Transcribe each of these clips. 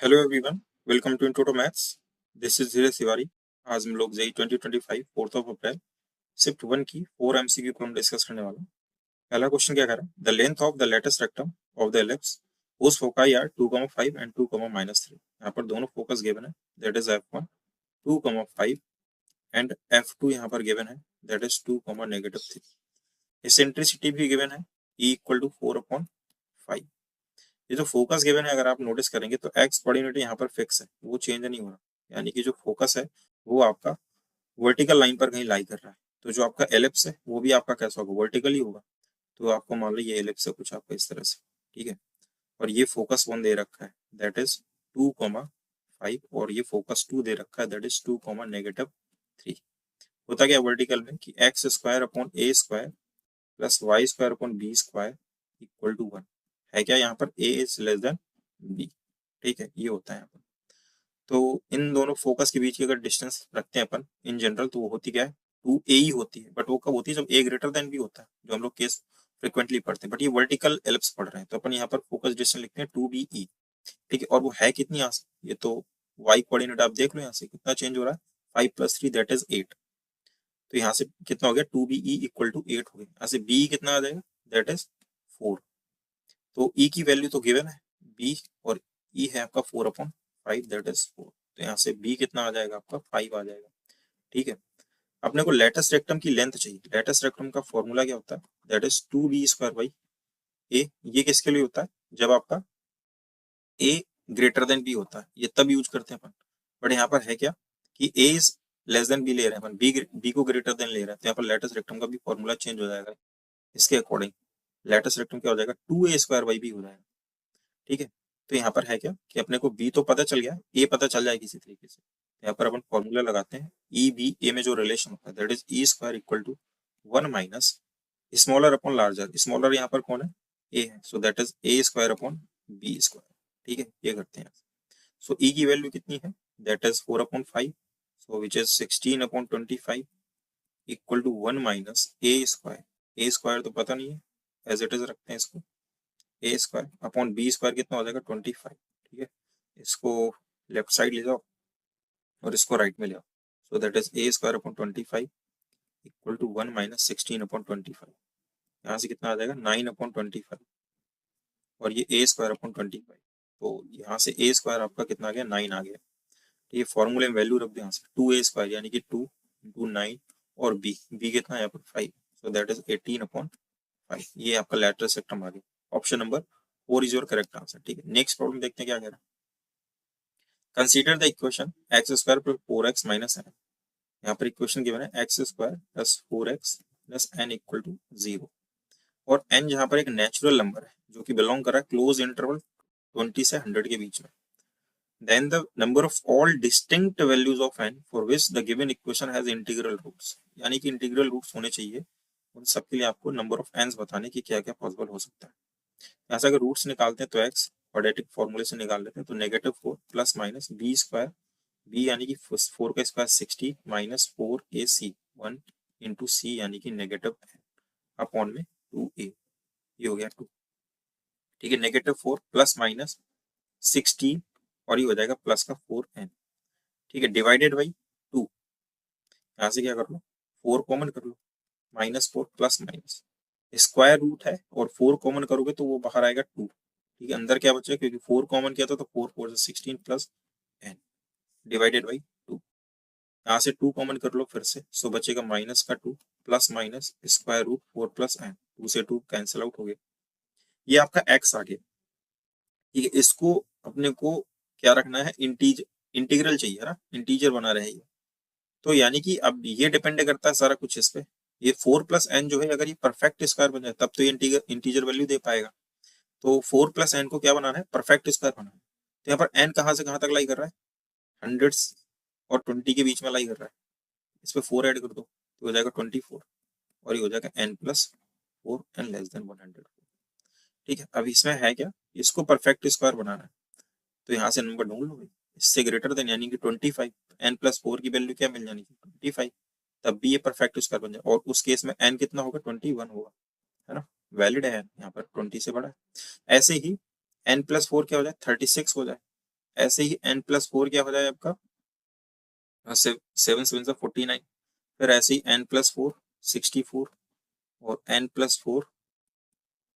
Hello everyone, welcome to intro to maths. This is Dheeraj Tiwari. आज हम लोग जेई 2025 4 अप्रैल shift 1 की 4 एमसीक्यू को हम डिस्कस करने वाले हैं। पहला क्वेश्चन क्या कह रहा है? The length of the latus rectum of the ellipse whose foci are 2,5 and 2,-3। यहाँ पर दोनों फोकस गिवन है, that is f1 2,5 and f2 यहाँ पर गिवन है, दैट इज 2,-3। एसेंट्रिसिटी भी गिवन है, E = 4/5। ये जो फोकस गिवन है, अगर आप नोटिस करेंगे तो एक्स कोऑर्डिनेट यहाँ पर फिक्स है, वो चेंज नहीं हो रहा। यानी कि जो फोकस है वो आपका वर्टिकल लाइन पर कहीं लाई कर रहा है। तो जो आपका एलिप्स है वो भी आपका कैसा होगा? वर्टिकल ही होगा। तो आपको मान लो ये एलिप्स है कुछ आपका इस तरह से, ठीक है। और ये फोकस 1 दे रखा है, दैट इज 2,5, और ये फोकस 2 दे रखा है, दैट इज 2,-3। होता क्या वर्टिकल में कि x² / a² plus y² / b² = 1 है। क्या यहाँ पर a is less than b, ठीक है, ये होता है यहाँ पर। तो इन दोनों फोकस के बीच की अगर डिस्टेंस रखते हैं अपन इन जनरल, तो वो होती क्या है? 2a ही होती है। बट वो कब होती है? जब a ग्रेटर देन b होता है, जो हम लोग केस फ्रिक्वेंटली पढ़ते हैं। बट ये वर्टिकल एलिप्स पढ़ रहे हैं, तो अपन यहाँ पर फोकस डिस्टेंस लिखते हैं 2be, ठीक है। और वो है कितनी यहाँ से? ये तो y कोऑर्डिनेट आप देख लो, यहाँ से कितना चेंज हो रहा है, 5 + 3 दैट इज 8। तो यहाँ से कितना हो गया? 2be = 8 हो गया। यहाँ से b कितना आ जाएगा? That is 4। तो e की वैल्यू तो गिवन है b, और e है आपका 4/5, दैट इज 4। तो यहाँ से b कितना आ जाएगा? आपका 5 आ जाएगा, ठीक है। अपने को लेटेस्ट रेक्टम की लेंथ चाहिए। लेटेस्ट रेक्टम का फॉर्मूला क्या होता है? That is 2b² / a। ये किसके लिए होता है? जब आपका a ग्रेटर देन b होता है, ये तब यूज करते हैं अपन। बट यहाँ पर है क्या कि a is less than b ले रहे हैं अपन, b को ग्रेटर देन ले रहे हैं, तो यहाँ पर लेटेस्ट रेक्टम का भी फॉर्मूला चेंज हो जाएगा। इसके अकॉर्डिंग लेटेस्ट रेक्टम क्या हो जाएगा? 2a² / b हो जाएगा, ठीक है। तो यहाँ पर है क्या कि अपने को b तो पता चल गया, a पता चल जाए किसी तरीके से। यहाँ पर अपन फॉर्मूला लगाते हैं, e b a में जो रिलेशन होता है, that is e² = 1 - smaller upon larger. Smaller यहाँ पर कौन है? a है, सो दैट इज a² / b², ठीक है। ये करते हैं। सो e की वैल्यू कितनी है? That is 4/5, so which is 16/25 = 1 - a²। तो पता नहीं है, एज इट इज रखते हैं इसको। a² अपॉन b² कितना हो जाएगा? 25, ठीक है। इसको लेफ्ट साइड ले जाओ और इसको राइट में ले आओ। सो दैट इज a² अपॉन 25 = 1 - 16/25। यहाँ से कितना आ जाएगा? 9/25, और ये a² अपॉन 25। तो यहाँ से a² आपका कितना आ गया? 9 आ गया। तो ये फॉर्मूले में वैल्यू रख दो यहाँ से, 2a² यानी कि 2 × 9, और b कितना है यहाँ पर? 5, सो दैट इज 18/5। ये आपका लेटरल रेक्टम आ गया। Option number 4 is your correct answer, ठीक है। नेक्स्ट प्रॉब्लम देखते हैं क्या कह रहा है। Consider the equation x² + 4x - n। यहाँ पर इक्वेशन गिवन है x² + 4x + n = 0, और n जहाँ पर एक नेचुरल नंबर है जो कि बिलोंग कर रहा है क्लोज इंटरवल 20 से 100 के बीच में। Then the number of all distinct values of n for which the given equation has integral roots, यानी कि इंटीग्रल रूट्स होने चाहिए। उन सबके लिए आपको नंबर ऑफ एंस बताने की क्या क्या पॉसिबल हो सकता है। यहाँ से अगर रूट्स निकालते हैं तो x क्वाड्रेटिक फॉर्मूले से निकाल लेते हैं, तो -4 + -b², b यानी कि 4 का स्क्वायर 60 - 4ac 1 × c यानी कि -n अपॉन में 2a, ये हो गया 2, ठीक है। -4 + -16, और ये हो जाएगा प्लस का 4n, ठीक है, डिवाइडेड बाई 2। यहाँ से क्या कर लो? 4 कॉमन कर लो, -4 + स्क्वायर रूट है, और 4 कॉमन करोगे तो वो बाहर आएगा 2, ठीक है। अंदर क्या बचेगा? क्योंकि 4 कॉमन किया था तो 4 4 से 16 + n डिवाइडेड बाई 2। यहाँ से 2 कॉमन कर लो फिर से, सो बचेगा -2 + स्क्वायर रूट 4 + n, 2 से 2 कैंसिल आउट हो गया। ये आपका x आ गया, ठीक है। इसको अपने को क्या रखना है? इंटीग्रल चाहिए ना, इंटीजर बना रहे। तो यानी कि अब ये डिपेंड करता है सारा कुछ इस पे। ये 4 + n जो है, अगर ये परफेक्ट स्क्वायर बन जाए तब तो ये इंटीजर वैल्यू दे पाएगा। तो 4 + n को क्या बनाना है? परफेक्ट स्क्वायर बनाना है। तो यहाँ पर n कहाँ से कहाँ तक लाई कर रहा है? 100 और 20 के बीच में लाई कर रहा है। इस पे 4 ऐड कर दो तो हो जाएगा 24, और ये हो जाएगा n + 4 n < 100, ठीक है। अब इसमें है क्या? इसको परफेक्ट स्क्वायर बनाना है, तो यहाँ से नंबर ढूंढ लो, इससे ग्रेटर देन यानी कि 25, n + 4 की वैल्यू क्या मिल जानी चाहिए? 25, तब भी ये परफेक्ट स्क्वायर बन जाए। और उस केस में n कितना होगा? 21 होगा, है ना। वैलिड है यहाँ पर, 20 से बड़ा है। ऐसे ही n + 4 क्या हो जाए? 36 हो जाए, ऐसे ही n+4 क्या हो जाए आपका 7 7 49, फिर ऐसे ही n+4 64 और n+4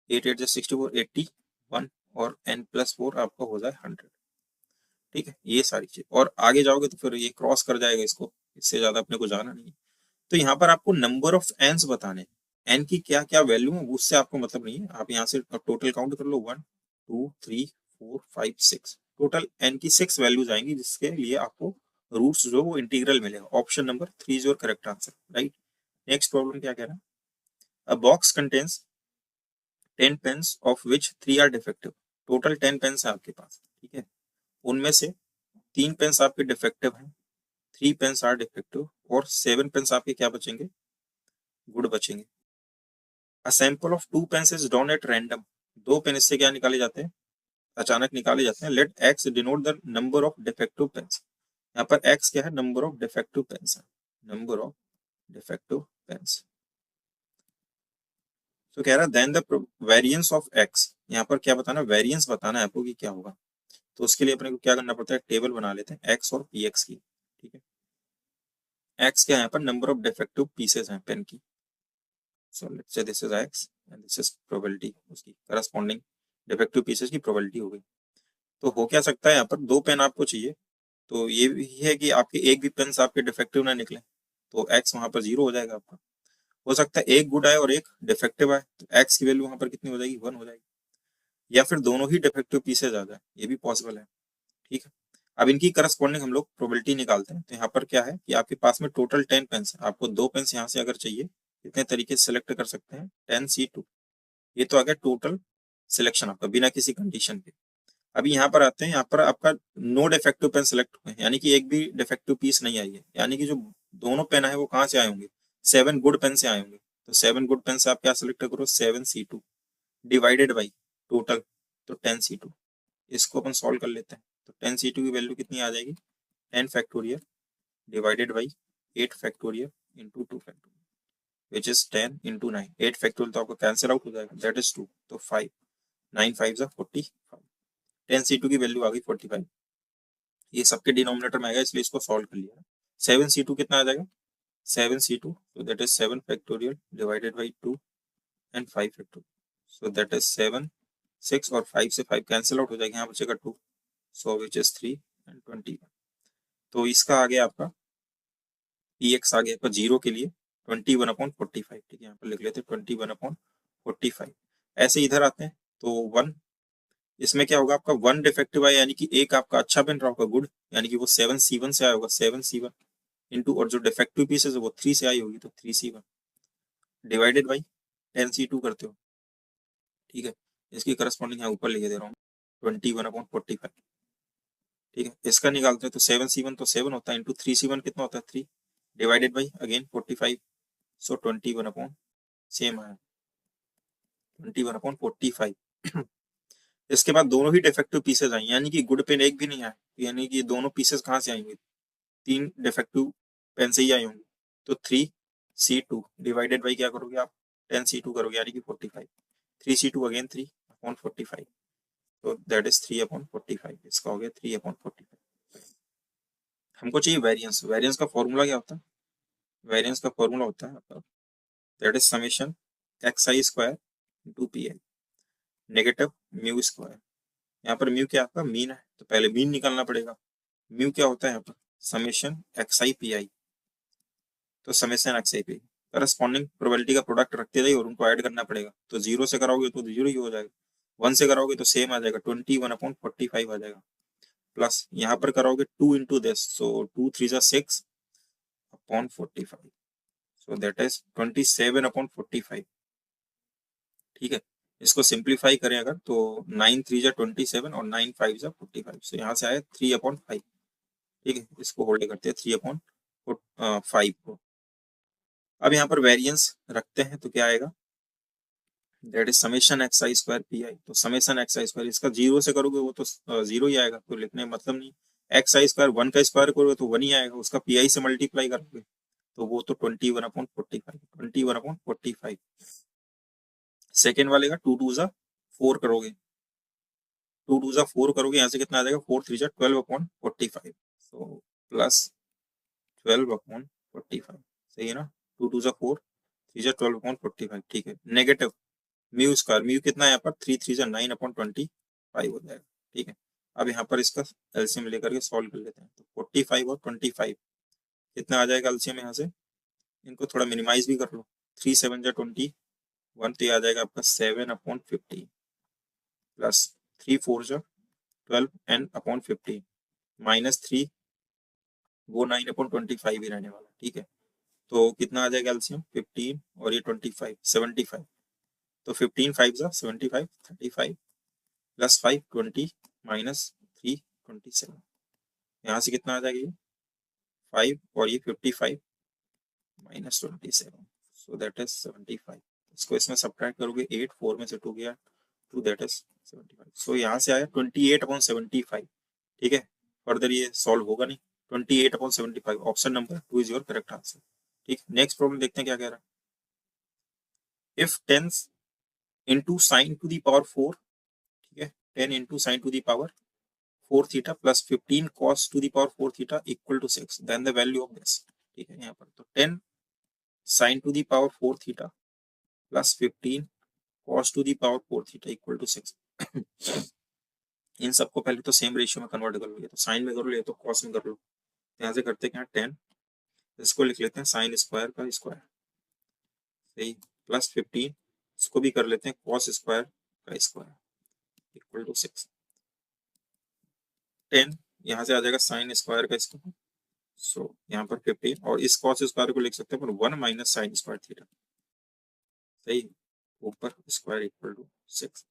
8 8 64 81 और n+4 आपका हो जाए 100। ठीक है, ये सारी चीज, और आगे जाओगे तो फिर ये क्रॉस कर जाएगा इसको, इससे ज्यादा अपने को जाना नहीं है। तो यहाँ पर आपको नंबर ऑफ एन्स बताने, एन की क्या क्या वैल्यू है उससे आपको मतलब नहीं है। आप यहाँ से टोटल काउंट कर लो 1 2 3 4 5 6, टोटल एन की 6 वैल्यूज आएंगी, जिसके लिए आपको रूट्स जो वो इंटीग्रल मिलेगा। Option number 3 is your correct answer, right. Next problem क्या कह रहा है, a box contains 10 pens of which 3 are defective. Total 10 pens है आपके पास, ठीक है, उनमें से 3 पेन्स आपके डिफेक्टिव हैं, 3 पेन्स आर डिफेक्टिव, और 7 पेन्स आपके क्या बचेंगे, गुड बचेंगे। A sample of 2 pens is drawn at random. 2 pen इससे क्या निकाले जाते हैं, अचानक निकाले जाते हैं। Let X denote the number of defective pens. यहाँ पर एक्स क्या है, नंबर ऑफ डिफेक्टिव पेन्स है, नंबर ऑफ डिफेक्टिव पेन्स। तो कह रहा है then the variance of X, यहाँ पर क्या बताना, वेरिएंस बताना है आपको कि क्या होगा। तो उसके लिए अपने को क्या करना पड़ता है, टेबल बना लेते हैं एक्स और पी एक्स की, ठीक है। एक्स क्या है, यहाँ पर नंबर ऑफ डिफेक्टिव पीसेस हैं पेन की। So let's say this is x and this is probability, उसकी करस्पॉन्डिंग डिफेक्टिव पीसेस की प्रोबेबिलिटी हो गई। तो हो क्या सकता है, यहाँ पर 2 पेन आपको चाहिए, तो ये भी है कि आपके एक भी पेन आपके डिफेक्टिव ना निकले, तो एक्स वहां पर 0 हो जाएगा आपका। हो सकता है एक गुड आए और एक डिफेक्टिव आए, तो एक्स की वैल्यू वहां पर कितनी हो जाएगी, 1 हो जाएगी। या फिर दोनों ही डिफेक्टिव पीसेज आ जाए, ये भी पॉसिबल है, ठीक है। अब इनकी करस्पॉन्डिंग हम लोग प्रोबेबिलिटी निकालते हैं। तो यहाँ पर क्या है कि आपके पास में टोटल 10 पेन्स है, आपको 2 पेन्स यहाँ से अगर चाहिए, इतने तरीके से सिलेक्ट कर सकते हैं 10C2। ये तो आ गया टोटल सिलेक्शन आपका बिना किसी कंडीशन के। अभी यहाँ पर आते हैं, यहाँ पर आपका नो डिफेक्टिव पेन सिलेक्ट हुए, यानी कि एक भी डिफेक्टिव पीस नहीं आई है, यानी कि जो दोनों पेन है वो कहाँ से आए होंगे, 7 गुड पेन से आए होंगे। तो 7 गुड पेन से आप क्या सिलेक्ट करो, 7C2 डिवाइडेड बाई टोटल, तो 10C2। इसको अपन सॉल्व कर लेते हैं। तो 10C2 की वैल्यू कितनी आ जाएगी, 10 factorial divided by 8 factorial into 2 factorial, which is 10 into 9। 8 factorial तो आपको कैंसिल आउट हो जाएगा, दैट इज 2, तो 5, 9 5 45, 10C2 की वैल्यू आ गई 45। ये सबके डिनोमिनेटर में आएगा, इसलिए इसको सॉल्व कर लिया। 7C2 कितना आ जाएगा, 7C2, so that is 7 factorial divided by 2 and 5 factorial, so that is 7 6 और 5 से 5 कैंसिल आउट हो जाएगा, यहाँ बचेगा 2, so which is 3 and 21। तो इसका आ गया आपका px आ गया आपका 0 के लिए 21/45, ठीक है, यहाँ पर लिख लेते हैं 21/45। ऐसे इधर आते हैं तो 1, इसमें क्या होगा आपका 1 डिफेक्टिव आया, यानी कि एक आपका अच्छा बन रहा होगा गुड, यानी कि वो 7C1 से आया होगा, 7C1 इंटू, और जो डिफेक्टिव पीसेस है वो 3 से आई होगी, तो 3C1 डिवाइडेड बाई 10C2 करते हो, ठीक है। इसकी करस्पॉन्डिंग यहाँ ऊपर लिखे दे रहा हूँ 21/45, ठीक है। इसका निकालते हैं तो 7C1 तो 7 होता है, इंटू 3C1 कितना होता है 3, divided by again 45, so 21 same आया 21/45। इसके बाद दोनों ही डिफेक्टिव पीसेस आई, यानी कि गुड पेन एक भी नहीं आया, यानी कि दोनों पीसेस कहाँ से आएंगे, 3 डिफेक्टिव पेन से ही आई होंगी। तो 3C2 डिवाइडेड बाई क्या करोगे आप, 10C2 करोगे, यानी कि 45, 3C2 अगेन 3/45, तो दैट इज 3/45। इसका हो गया 3/45। हमको चाहिए वेरिएंस। वेरिएंस का फॉर्मूला क्या होता है, वेरिएंस का फॉर्मूला होता है आपका that is summation xi square into P I negative mu square. यहाँ पर म्यू क्या आपका मीन है, तो पहले मीन निकालना पड़ेगा। म्यू क्या होता है यहाँ पर, समेशन xi पी आई, तो summation xi P corresponding probability का प्रोडक्ट रखते जाइए और उनको ऐड करना पड़ेगा। तो 0 से कराओगे तो 0 ही हो जाएगा, 1 से कराओगे तो सेम आ जाएगा, 21/45 आ जाएगा, प्लस यहाँ पर कराओगे 2 इंटू दिस, सो 2 3 जा 6/45, सो दैट इज 27/45, ठीक है। इसको सिंप्लीफाई करें अगर तो 9 3 जा 27 और 9 5 जा 45, सो यहाँ से आया 3/5, ठीक है। इसको होल्ड करते हैं 3/5 को। अब यहाँ पर वेरिएंस रखते हैं तो क्या आएगा, that is summation xi square P I. तो समेशन xi स्क्वायर, इसका 0 से करोगे वो तो 0 ही आएगा, तो लिखने में मतलब नहीं। xi स्क्वायर 1 का स्क्वायर करोगे तो 1 ही आएगा, उसका पी आई से मल्टीप्लाई करोगे तो वो तो 21/45, 21/45। सेकेंड वाले का 2 2 जा 4 करोगे 2 2 जा 4 करोगे, यहाँ से कितना आ जाएगा 4 3 जा 12/45, सो प्लस 12/45, सही है ना। 2 2 जा 4 3 जा 12/45, ठीक है। नेगेटिव म्यू स्क्वायर, म्यू कितना है यहाँ पर 3 3 जा 9/25 हो जाएगा, ठीक है। अब यहाँ पर इसका एलसीएम लेकर के सॉल्व कर लेते हैं, तो 45 और 25 कितना आ जाएगा एलसीएम यहाँ से, इनको थोड़ा मिनिमाइज भी कर लो, 3 7 जा 21, तो ये आ जाएगा आपका 7/50 प्लस 3 4 जा 12 n/50 माइनस 3, वो 9/25 ही रहने वाला, ठीक है। तो कितना आ जाएगा एलसीएम 15 और ये 25 75, तो 15 5 जा 75 35 प्लस 5 20 माइनस 3 27, यहाँ से कितना आ जाएगा ये 5 और ये 55 माइनस 27, सो दैट इज 75। इसको इसमें सब्ट्रैक्ट करोगे 8, 4 में से 2 गया 2, दैट इज 75, सो यहाँ से आया 28/75, ठीक है। फर्दर ये सॉल्व होगा नहीं, 28/75, option number 2 is your correct answer, ठीक। नेक्स्ट प्रॉब्लम देखते हैं क्या कह रहा है। If 10 into sin to the power 4, ठीक है, 10 into sin to the power 4 theta plus 15 cos to the power 4 theta equal to 6, then the value of this, ठीक है। यहाँ पर तो 10 sin to the power 4 theta plus 15 cos to the power 4 theta equal to 6 इन सबको पहले तो same ratio में convert कर लो, तो साइन में कर लो या तो कॉस में कर लो। यहाँ से करते क्या 10, इसको लिख लेते हैं साइन स्क्वायर का स्क्वायर, सही, प्लस 15, इसको भी कर लेते हैं कॉस स्क्वायर का स्क्वायर इक्वल टू 6, 10 यहाँ से आ जाएगा साइन स्क्वायर का स्क्वायर, सो यहाँ पर 15 और इस कॉस स्क्वायर को लिख सकते हैं पर 1 माइनस साइन स्क्वायर थीटा, सही, ऊपर स्क्वायर इक्वल टू 6।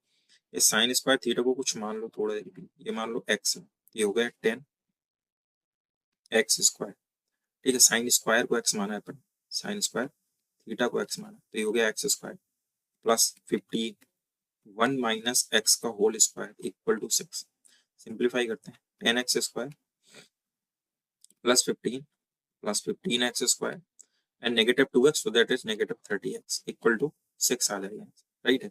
इस साइन स्क्वायर थीटा को कुछ मान लो थोड़ा देर के लिए, ये मान लो x है, ये हो गया 10 x स्क्वायर, ठीक है। साइन स्क्वायर को x माना है अपन, साइन स्क्वायर थीटा को x माना, तो ये हो गया x square plus 51 minus x का whole square equal to 6। Simplify करते हैं 10x square plus 15x square and negative 2x, so that is negative 30x equal to 6 आ जाएगा, राइट है।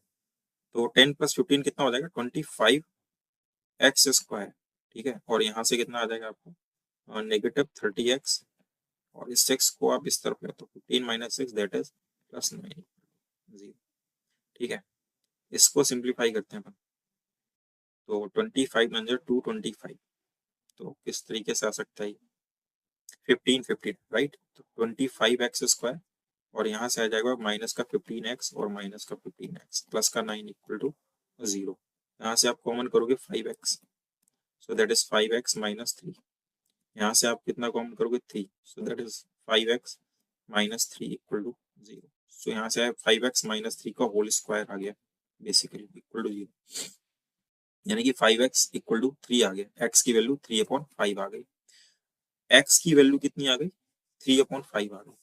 तो 10 प्लस 15 कितना हो जाएगा 25x स्क्वायर, ठीक है। और यहाँ से कितना आ जाएगा आपको नेगेटिव 30x, और इस 6 को आप इस तरफ ले तो 15 माइनस 6 दैट इज प्लस 9, 0, ठीक है। इसको सिंप्लीफाई करते हैं अपन, तो 25 9 225, तो किस तरीके से आ सकता है 15 राइट, तो 25x स्क्वायर और यहाँ से आ जाएगा माइनस का 15x और माइनस का 15x प्लस का 9 इक्वल टू 0, यहाँ से आप कॉमन करोगे 5x, so that is 5x minus 3, यहाँ से आप कितना कॉमन करोगे 3, so that is 5x minus 3 equal to 0, सो यहाँ से 5x माइनस 3 का होल स्क्वायर आ गया बेसिकली इक्वल टू 0, यानी कि 5x इक्वल टू 3 आ गया, x की वैल्यू 3/5 आ गई, x की वैल्यू कितनी आ गई 3/5 आ गई,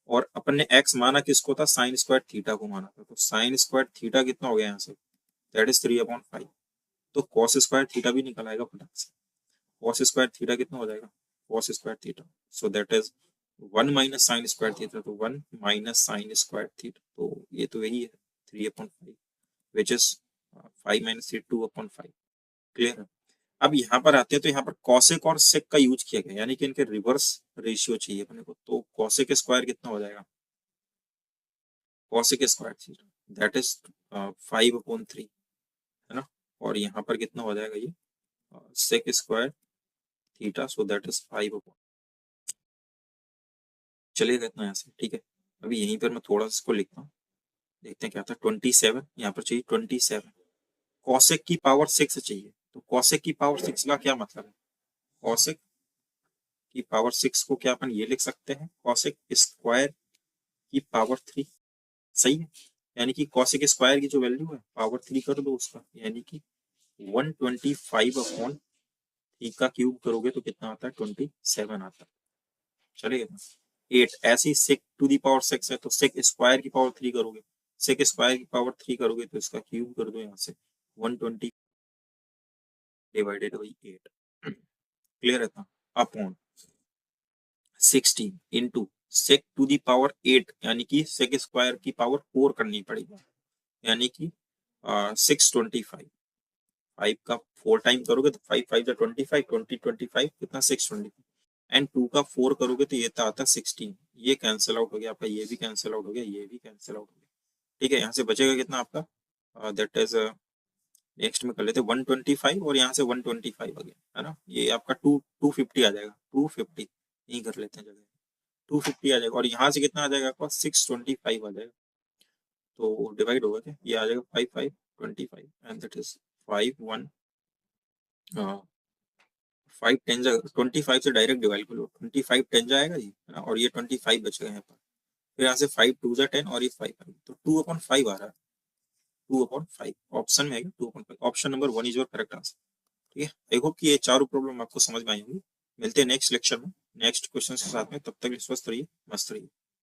और अपन ने x माना किसको था साइन स्क्वायर थीटा को माना था, तो साइन स्क्वायर थीटा कितना हो गया यहाँ से दैट इज 3/5, तो कॉस स्क्वायर थीटा भी निकल आएगा फटाक से, कॉस स्क्वायर थीटा कितना हो जाएगा cos square theta, so that is 1 minus sign square theta, तो 1 माइनस साइन स्क्वायर थीटा, तो ये तो यही है 3/5 विच इज 5 माइनस 3 2/5, क्लियर है। अब यहाँ पर आते हैं तो यहाँ पर कॉसेक और सेक का यूज किया गया, यानी कि इनके रिवर्स रेशियो चाहिए अपने को, तो कॉसेक स्क्वायर कितना हो जाएगा cosec square theta that is 5/3, है ना, और यहाँ पर कितना हो जाएगा ये sec square theta, so that is 5, चलेगा इतना यहाँ से, ठीक है। अभी यहीं पर मैं थोड़ा सा इसको लिखता हूँ, देखते हैं क्या था 27, यहाँ पर चाहिए 27, कॉसेक की पावर 6 चाहिए, तो कॉसेक की पावर 6 का क्या मतलब है, कॉसेक की पावर 6 को क्या अपन ये लिख सकते हैं कॉसेक स्क्वायर की पावर 3, सही है, यानी कि कॉसेक स्क्वायर की जो वैल्यू है पावर 3 कर दो उसका, यानी कि 125/3 का क्यूब करोगे तो कितना आता है 27 आता है, चलेगा ना। 8 ऐसे ही सेक टू दी पावर 6 है तो सेक स्क्वायर की पावर 3 करोगे, सेक स्क्वायर की पावर 3 करोगे तो इसका क्यूब कर दो यहाँ से 120 डिवाइडेड बाई 8, क्लियर है ना, upon 16 into sec to the power 8, यानी कि सेक स्क्वायर की पावर 4 करनी पड़ेगी, यानी कि 625 5 का 4 टाइम करोगे तो 5 5 25, 20 25 कितना 620, एंड 2 का 4 करोगे तो ये तो आता 16, ये कैंसिल आउट हो गया आपका, ये भी कैंसिल आउट हो गया, ये भी कैंसिल आउट हो गया। ठीक है, यहाँ से बचेगा कितना आपका, दैट इज नेक्स्ट में कर लेते 125 और यहाँ से 125 आ गया है ना, ये आपका 250 आ जाएगा, 250 यही कर लेते हैं जगह, 250 आ जाएगा, और यहाँ से कितना आ जाएगा आपका 625 आ जाएगा, तो डिवाइड होगा क्या, ये आ जाएगा 5 5 25 एंड दैट इज 5 1 5 10 जाएगा, 25 से डायरेक्ट डिवाइड कर लो, 25 10 जाएगा जी है ना, और ये 25 बचेगा यहाँ पर, फिर यहाँ से 5 2 जा 10 और ये 5 5, तो 2/5 आ रहा है, 2/5 ऑप्शन में है 2/5, option number 1 is your correct answer. ठीक है, आई होप कि ये चारों प्रॉब्लम आपको समझ में आई होंगी। मिलते हैं नेक्स्ट लेक्चर में नेक्स्ट क्वेश्चन के साथ में, तब तक स्वस्थ रहिए, मस्त रहिए।